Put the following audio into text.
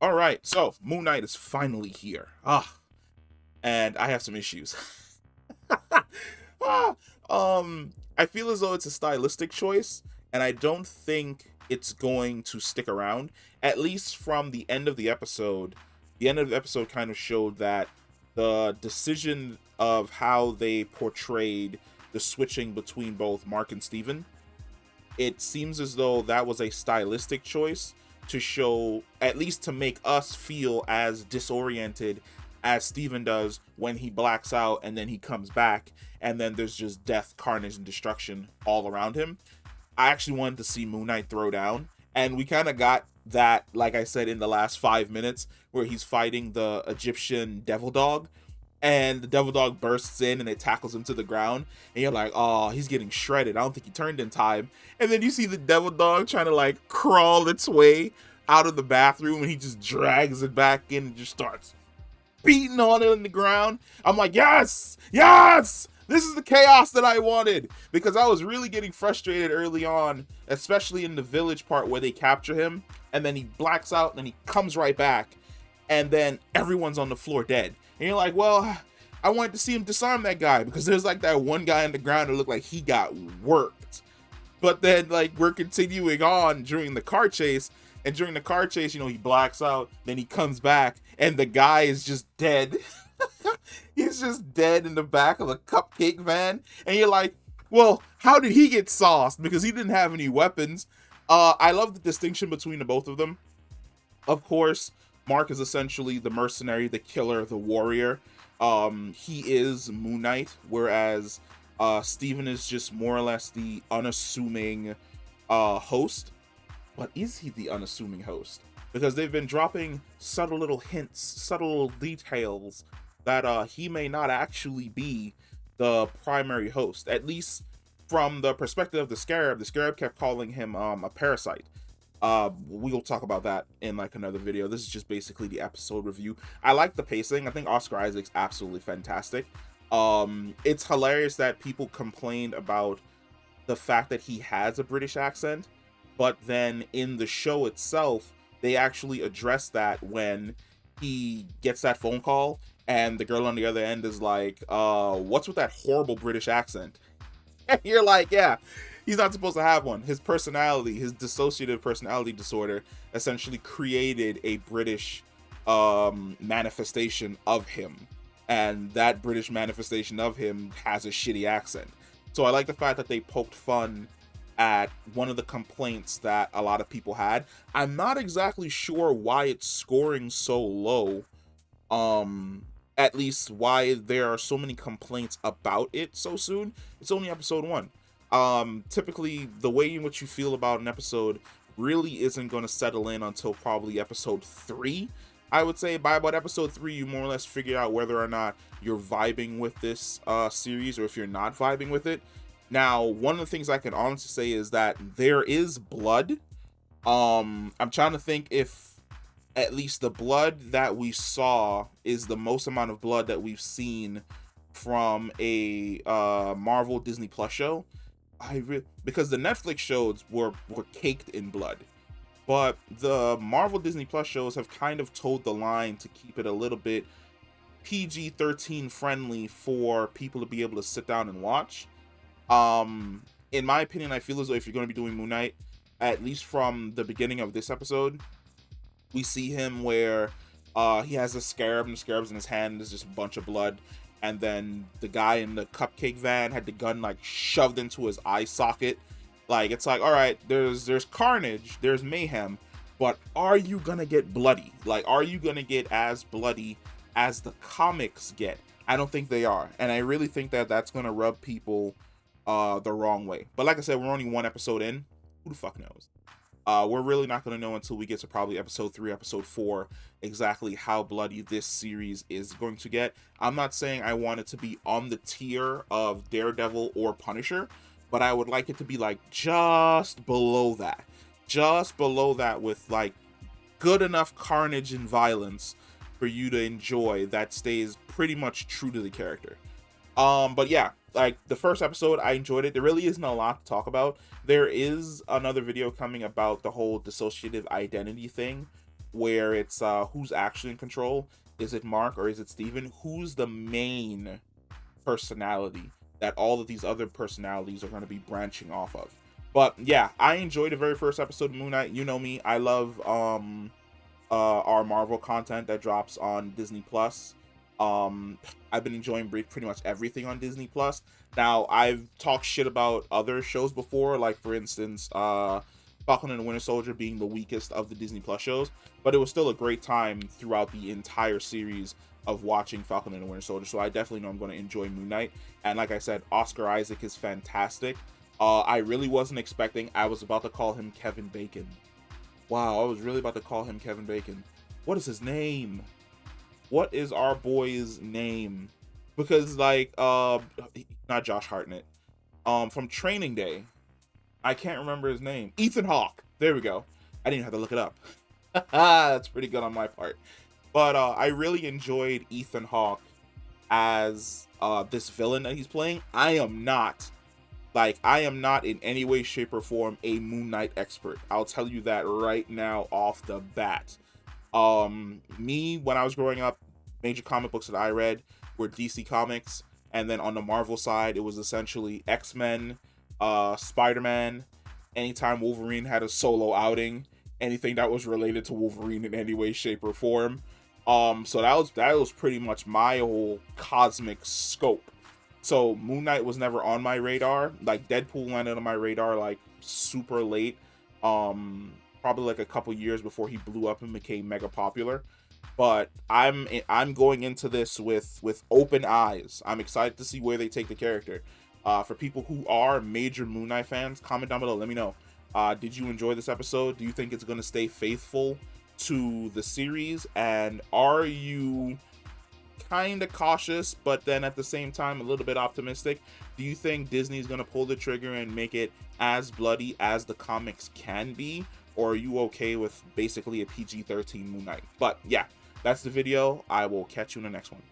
All right, so Moon Knight is finally here. And I have some issues. ah, I feel as though it's a stylistic choice, and I don't think it's going to stick around. At least from the end of the episode, the end of the episode kind of showed that the decision of how they portrayed the switching between both Mark and Steven, it seems as though that was a stylistic choice to show, at least to make us feel as disoriented as Steven does when he blacks out and then he comes back and then there's just death, carnage, and destruction all around him. I actually wanted to see Moon Knight throw down, and we kind of got that, like I said, in the last 5 minutes where he's fighting the Egyptian devil dog, and the devil dog bursts in and it tackles him to the ground, and you're like, oh, he's getting shredded. I don't think he turned in time. And then you see the devil dog trying to like crawl its way out of the bathroom, and he just drags it back in and just starts beating on it in the ground. I'm like, yes, yes, this is the chaos that I wanted, because I was really getting frustrated early on, especially in the village part where they capture him and then he blacks out and then he comes right back and then everyone's on the floor dead. And you're like, well, I wanted to see him disarm that guy, because there's like that one guy on the ground that looked like he got worked. But then like we're continuing on during the car chase, and during the car chase, he blacks out, then he comes back and the guy is just dead. He's just dead in the back of a cupcake van, and you're like, well, how did he get sauced? Because he didn't have any weapons. I love the distinction between the both of them. Of course, Mark is essentially the mercenary, the killer, the warrior. He is Moon Knight, whereas Steven is just more or less the unassuming host. But is he the unassuming host? Because they've been dropping subtle little hints, subtle details that he may not actually be the primary host. At least from the perspective of the Scarab. The Scarab kept calling him a parasite. We'll talk about that in like another video. This is just basically the episode review. I like the pacing. I think Oscar Isaac's absolutely fantastic. It's hilarious that people complained about the fact that he has a British accent, but then in the show itself, they actually address that when he gets that phone call and the girl on the other end is like, what's with that horrible British accent? And you're like, yeah, he's not supposed to have one. His personality, his dissociative personality disorder, essentially created a British manifestation of him. And that British manifestation of him has a shitty accent. So I like the fact that they poked fun at one of the complaints that a lot of people had. I'm not exactly sure why it's scoring so low. At least why there are so many complaints about it so soon. It's only episode 1. Typically, the way in which you feel about an episode really isn't going to settle in until probably episode 3. I would say by about episode 3, you more or less figure out whether or not you're vibing with this series, or if you're not vibing with it. Now, one of the things I can honestly say is that there is blood. I'm trying to think if at least the blood that we saw is the most amount of blood that we've seen from a Marvel Disney Plus show. Because the Netflix shows were caked in blood, but the Marvel Disney Plus shows have kind of towed the line to keep it a little bit PG-13 friendly for people to be able to sit down and watch. In my opinion, I feel as though if you're going to be doing Moon Knight, at least from the beginning of this episode, we see him where he has a scarab, and the scarab's in his hand, there's just a bunch of blood, and then the guy in the cupcake van had the gun like shoved into his eye socket. Like, it's like, all right, there's carnage, there's mayhem, but are you gonna get bloody? Like, are you gonna get as bloody as the comics get? I don't think they are, and I really think that that's gonna rub people the wrong way. But like I said, we're only 1 episode in. Who the fuck knows? We're really not going to know until we get to probably episode 3, episode 4, exactly how bloody this series is going to get. I'm not saying I want it to be on the tier of Daredevil or Punisher, but I would like it to be like just below that. Just below that, with like good enough carnage and violence for you to enjoy, that stays pretty much true to the character. But yeah, like the first episode, I enjoyed it. There really isn't a lot to talk about. There is another video coming about the whole dissociative identity thing, where it's who's actually in control. Is it Mark or is it Steven? Who's the main personality that all of these other personalities are going to be branching off of? But yeah, I enjoyed the very first episode of Moon Knight. You know me, I love our Marvel content that drops on Disney Plus. I've been enjoying pretty much everything on Disney Plus. Now, I've talked shit about other shows before, like for instance, Falcon and the Winter Soldier being the weakest of the Disney Plus shows, but it was still a great time throughout the entire series of watching Falcon and the Winter Soldier. So I definitely know I'm going to enjoy Moon Knight. And like I said, Oscar Isaac is fantastic. I really wasn't expecting. I was about to call him Kevin Bacon. Wow, I was really about to call him Kevin Bacon. What is his name? What is our boy's name? Because like not Josh Hartnett. From Training Day. I can't remember his name. Ethan Hawke. There we go. I didn't even have to look it up. That's pretty good on my part. But I really enjoyed Ethan Hawke as this villain that he's playing. I am not in any way, shape, or form a Moon Knight expert. I'll tell you that right now off the bat. Me, when I was growing up, major comic books that I read were DC Comics, and then on the Marvel side, it was essentially X-Men, Spider-Man. Anytime Wolverine had a solo outing, anything that was related to Wolverine in any way, shape, or form. So that was pretty much my whole cosmic scope. So Moon Knight was never on my radar. Like Deadpool landed on my radar like super late. Probably like a couple years before he blew up and became mega popular. But I'm going into this with open eyes. I'm excited to see where they take the character. For people who are major Moon Knight fans, comment down below. Let me know. Did you enjoy this episode? Do you think it's going to stay faithful to the series? And are you kind of cautious, but then at the same time a little bit optimistic? Do you think Disney's going to pull the trigger and make it as bloody as the comics can be? Or are you okay with basically a PG-13 Moon Knight? But yeah, that's the video. I will catch you in the next one.